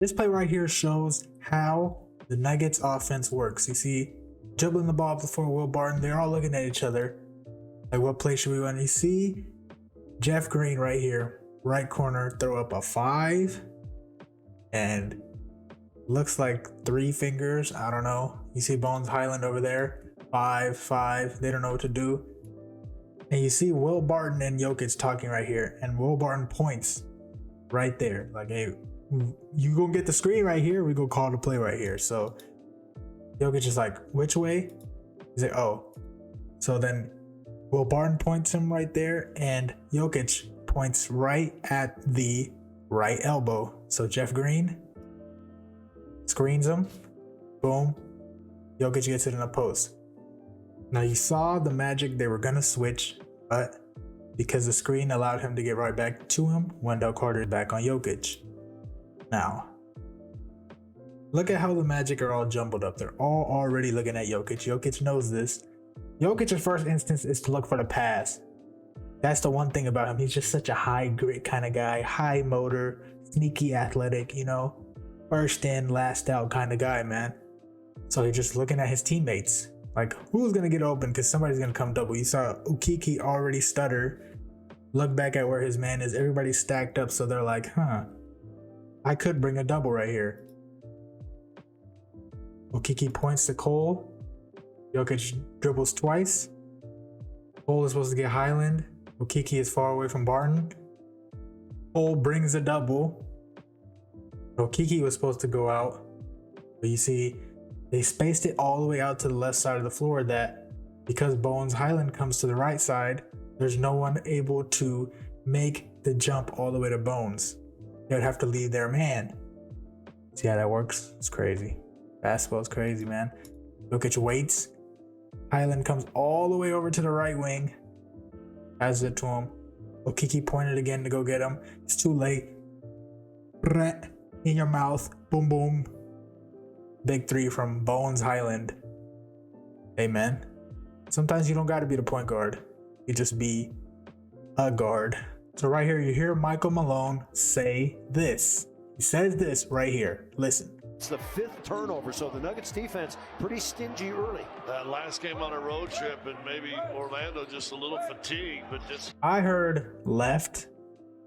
This play right here shows how the Nuggets offense works. You see, dribbling the ball before Will Barton, they're all looking at each other. Like, what play should we run? You see Jeff Green right here, right corner, throw up a 5. And looks like 3 fingers. I don't know. You see Bones Highland over there. 5, 5. They don't know what to do. And you see Will Barton and Jokic talking right here. And Will Barton points right there. Like, hey, you gonna get the screen right here. We gonna call the play right here. So Jokic is like, which way? He's like, oh. So then Will Barton points him right there. And Jokic points right at the right elbow. So Jeff Green screens him. Boom. Jokic gets it in the post. Now you saw the magic. They were going to switch, but because the screen allowed him to get right back to him, Wendell Carter is back on Jokic. Now, look at how the Magic are all jumbled up. They're all already looking at Jokic. Jokic knows this. Jokic's first instance is to look for the pass. That's the one thing about him. He's just such a high grit kind of guy, high motor, sneaky athletic, you know, first in, last out kind of guy, man. So he's just looking at his teammates. Like, who's going to get open? Because somebody's going to come double. You saw Ukiki already stutter. Look back at where his man is. Everybody's stacked up. So they're like, I could bring a double right here. Ukiki points to Cole. Jokic dribbles twice. Cole is supposed to get Highland. Ukiki is far away from Barton. Cole brings a double. Ukiki was supposed to go out. But you see, they spaced it all the way out to the left side of the floor that because Bones Highland comes to the right side, there's no one able to make the jump all the way to Bones. They would have to leave their man. See how that works? It's crazy. Basketball's crazy, man. Jokic waits. Highland comes all the way over to the right wing. Passes it to him. Ukiki pointed again to go get him. It's too late. In your mouth. Boom, boom. Big 3 from Bones Highland. Hey, man. Sometimes you don't got to be the point guard. You just be a guard. So right here, you hear Michael Malone say this. He says this right here. Listen. It's the 5th turnover, so the Nuggets defense pretty stingy early. That last game on a road trip, and maybe Orlando just a little fatigued, but just... I heard left,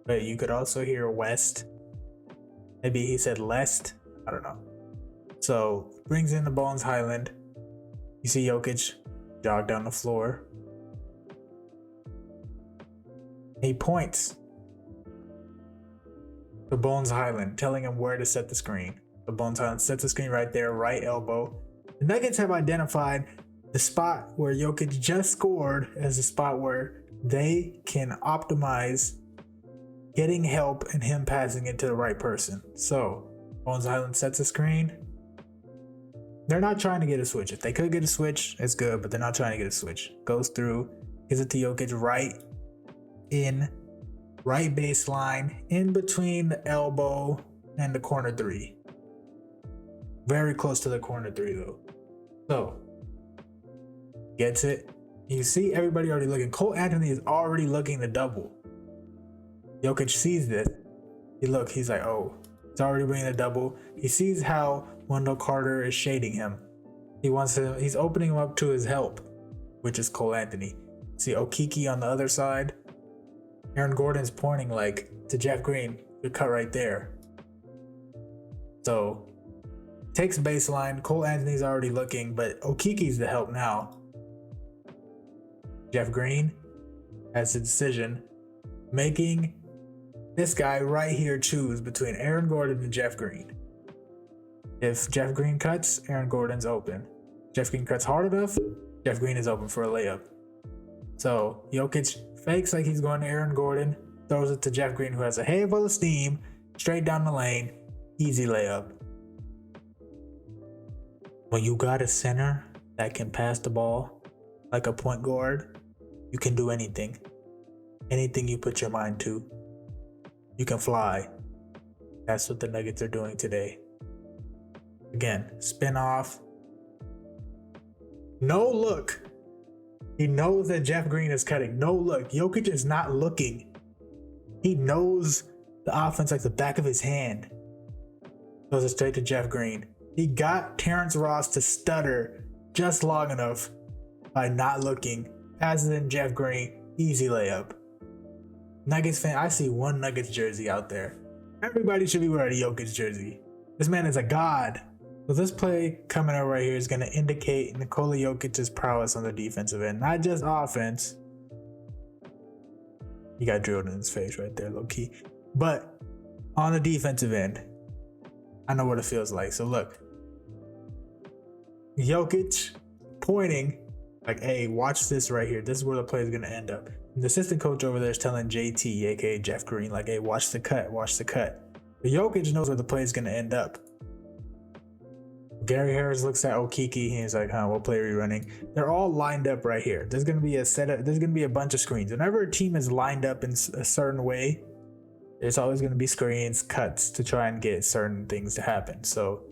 but you could also hear west. Maybe he said lest. I don't know. So brings in the Bones Highland. You see Jokic jog down the floor. He points to Bones Highland, telling him where to set the screen. The Bones Highland sets the screen right there, right elbow. The Nuggets have identified the spot where Jokic just scored as a spot where they can optimize getting help and him passing it to the right person. So Bones Highland sets the screen. They're not trying to get a switch. If they could get a switch, it's good, but they're not trying to get a switch. Goes through, gives it to Jokic right baseline, in between the elbow and the corner 3. Very close to the corner 3 though. So, gets it. You see everybody already looking. Cole Anthony is already looking to double. Jokic sees this. He's like, oh, it's already bringing the double. He sees how Wendell Carter is shading him. He's opening him up to his help, which is Cole Anthony. See Ukiki on the other side. Aaron Gordon's pointing like to Jeff Green. The cut right there. So takes baseline. Cole Anthony's already looking, but Okiki's the help now. Jeff Green has a decision, making this guy right here choose between Aaron Gordon and Jeff Green. If Jeff Green cuts, Aaron Gordon's open. Jeff Green cuts hard enough, Jeff Green is open for a layup. So Jokic fakes like he's going to Aaron Gordon, throws it to Jeff Green, who has a head full of steam, straight down the lane, easy layup. When you got a center that can pass the ball like a point guard, you can do anything. Anything you put your mind to. You can fly. That's what the Nuggets are doing today. Again, spin off. No look. He knows that Jeff Green is cutting. No look. Jokic is not looking. He knows the offense like the back of his hand. Goes it straight to Jeff Green. He got Terrence Ross to stutter just long enough by not looking. Passes in Jeff Green. Easy layup. Nuggets fan, I see one Nuggets jersey out there. Everybody should be wearing a Jokic jersey. This man is a god. So this play coming up right here is going to indicate Nikola Jokic's prowess on the defensive end, not just offense. He got drilled in his face right there, low key. But on the defensive end, I know what it feels like. So look, Jokic pointing like, hey, watch this right here. This is where the play is going to end up. And the assistant coach over there is telling JT, aka Jeff Green, like, hey, watch the cut, watch the cut. But Jokic knows where the play is going to end up. Gary Harris looks at Okiki. He's like, what play are you running? They're all lined up right here. There's going to be a setup. There's going to be a bunch of screens. Whenever a team is lined up in a certain way, there's always going to be screens, cuts to try and get certain things to happen. So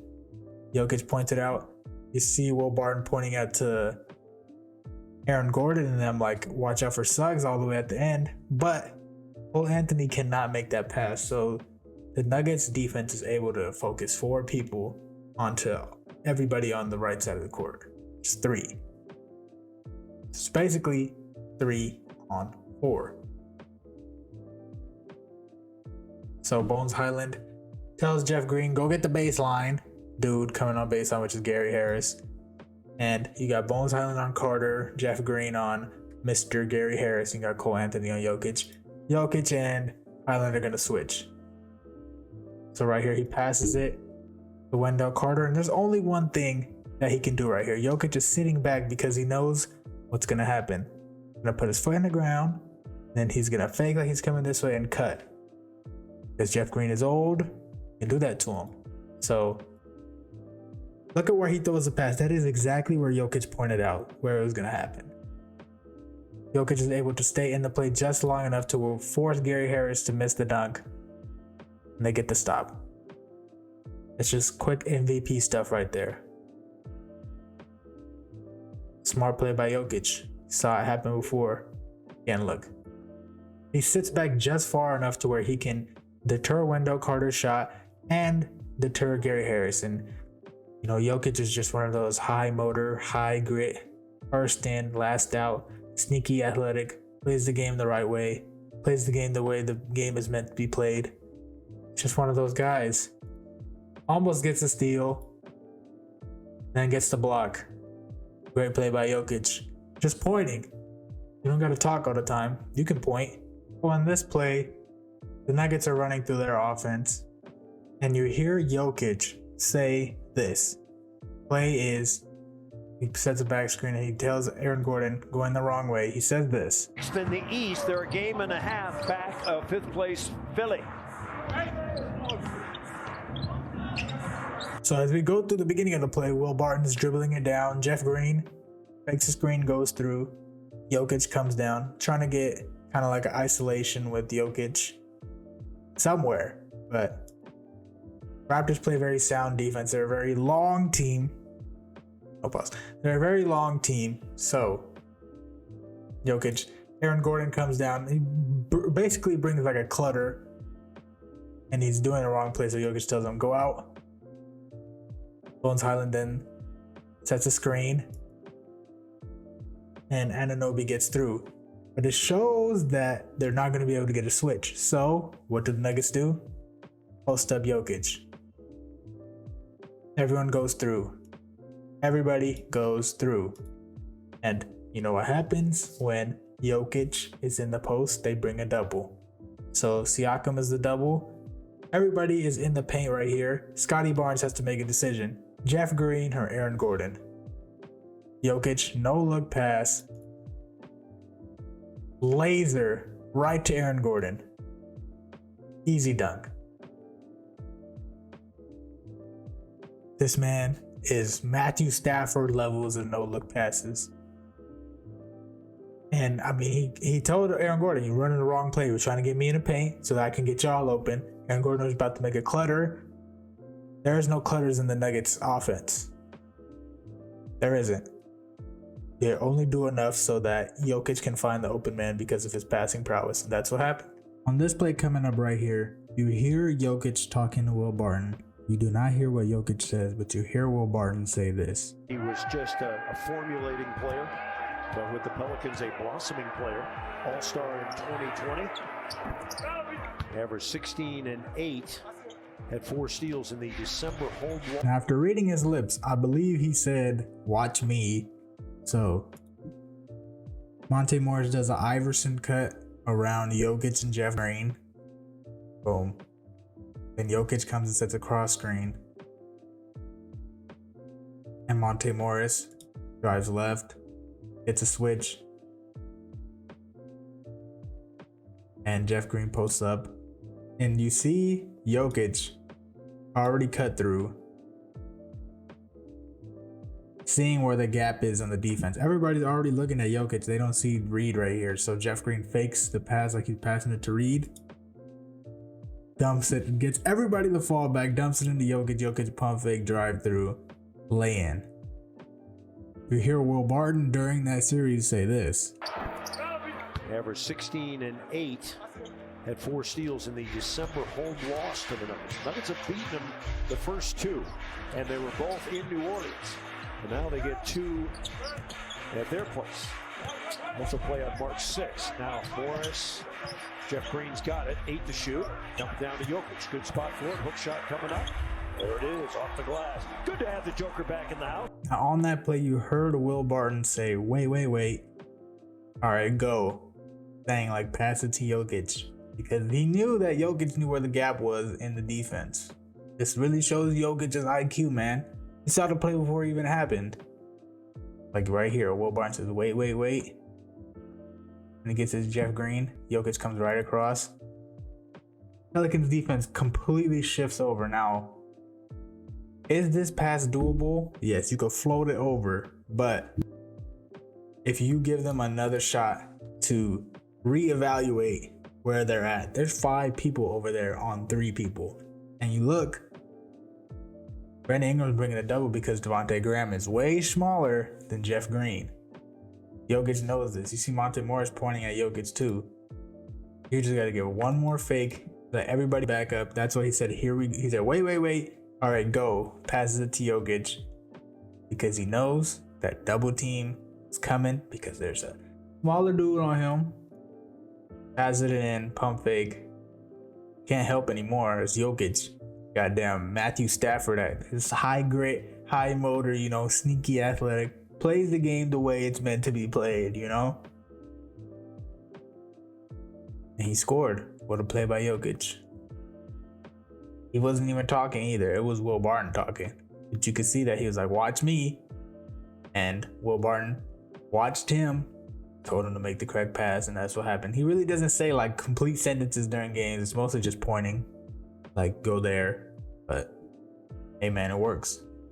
Jokic pointed out. You see Will Barton pointing out to Aaron Gordon, and I'm like, watch out for Suggs all the way at the end. But Cole Anthony cannot make that pass. So the Nuggets defense is able to focus 4 people onto everybody on the right side of the court. It's 3. It's basically 3 on 4. So Bones Highland tells Jeff Green, go get the baseline. Dude coming on baseline, which is Gary Harris. And you got Bones Highland on Carter, Jeff Green on Mr. Gary Harris. You got Cole Anthony on Jokic. Jokic and Highland are going to switch. So right here, he passes it to Wendell Carter. And there's only one thing that he can do right here. Jokic is sitting back because he knows what's going to happen. He's going to put his foot in the ground. Then he's going to fake like he's coming this way and cut. Because Jeff Green is old, and do that to him. So look at where he throws the pass. That is exactly where Jokic pointed out where it was going to happen. Jokic is able to stay in the play just long enough to force Gary Harris to miss the dunk. And they get the stop. It's just quick MVP stuff right there. Smart play by Jokic. Saw it happen before. Again, look. He sits back just far enough to where he can deter Wendell Carter's shot and deter Gary Harris. And you know, Jokic is just one of those high motor, high grit, first in, last out, sneaky athletic, plays the game the right way, plays the game the way the game is meant to be played. Just one of those guys. Almost gets a steal, then gets the block. Great play by Jokic. Just pointing. You don't got to talk all the time. You can point. Well, in this play, the Nuggets are running through their offense, and you hear Jokic say this. Play is, he sets a back screen and he tells Aaron Gordon going the wrong way. He says this. In the East, they're a game and a half back of 5th place Philly. So as we go through the beginning of the play, Will Barton is dribbling it down. Jeff Green fakes the screen, goes through. Jokic comes down, trying to get kind of like an isolation with Jokic somewhere. But Raptors play very sound defense. They're a very long team. No pause. They're a very long team. So Jokic, Aaron Gordon comes down. He basically brings like a clutter, and he's doing the wrong play. So Jokic tells him, go out. Bones Highland then sets a screen, and Anunoby gets through. But it shows that they're not going to be able to get a switch. So what do the Nuggets do? Post up Jokic. Everyone goes through. Everybody goes through. And you know what happens when Jokic is in the post? They bring a double. So Siakam is the double. Everybody is in the paint right here. Scotty Barnes has to make a decision. Jeff Green or Aaron Gordon. Jokic, no look pass. Laser right to Aaron Gordon. Easy dunk. This man is Matthew Stafford levels of no look passes. And I mean, he told Aaron Gordon, you're running the wrong play. You're trying to get me in the paint so that I can get y'all open. Aaron Gordon was about to make a clutter. There is no clutters in the Nuggets offense. There isn't. They only do enough so that Jokic can find the open man because of his passing prowess. And that's what happened. On this play coming up right here, you hear Jokic talking to Will Barton. You do not hear what Jokic says, but you hear Will Barton say this. He was just a formulating player, but with the Pelicans, a blossoming player. All-star in 2020. Averaged 16 and 8. Had 4 steals in the December home loss. Now, after reading his lips, I believe he said, "Watch me." So, Monte Morris does an Iverson cut around Jokic and Jeff Green. Boom. Then Jokic comes and sets a cross screen. And Monte Morris drives left, hits a switch. And Jeff Green posts up. And you see Jokic already cut through, seeing where the gap is on the defense. Everybody's already looking at Jokic. They don't see Reed right here. So Jeff Green fakes the pass like he's passing it to Reed. Dumps it, gets everybody the fall back, dumps it into Jokic. Jokic pump fake, drive through, lay in. You hear Will Barton during that series say this. Averaged 16 and 8. Had 4 steals in the December home loss to the Nuggets. Nuggets have beaten them the first 2, and they were both in New Orleans. And now they get 2 at their place. Also play on March 6th. Now Morris, Jeff Green's got it. 8 to shoot. Dump down to Jokic. Good spot for it. Hook shot coming up. There it is, off the glass. Good to have the Joker back in the house. Now on that play, you heard Will Barton say, wait. All right, go. Saying like pass it to Jokic. Because he knew that Jokic knew where the gap was in the defense. This really shows Jokic's IQ, man. He saw the play before it even happened. Like right here, Will Barton says, wait. And he gets his Jeff Green. Jokic comes right across. Pelicans defense completely shifts over. Now, is this pass doable? Yes, you could float it over. But if you give them another shot to reevaluate where they're at, there's 5 people over there on 3 people. And you look, Brandon Ingram's bringing a double because Devontae Graham is way smaller than Jeff Green. Jokic knows this. You see Monte Morris pointing at Jokic too. You just got to give one more fake, let everybody back up. That's what he said. He said, wait. All right, go. Passes it to Jokic because he knows that double team is coming because there's a smaller dude on him. Passes it in, pump fake. Can't help anymore. It's Jokic. Goddamn Matthew Stafford at his high grit, high motor, sneaky athletic. Plays the game the way it's meant to be played, And he scored. What a play by Jokic. He wasn't even talking either. It was Will Barton talking. But you could see that he was like, watch me. And Will Barton watched him, told him to make the correct pass, and that's what happened. He really doesn't say like complete sentences during games. It's mostly just pointing, like go there. But hey man, it works.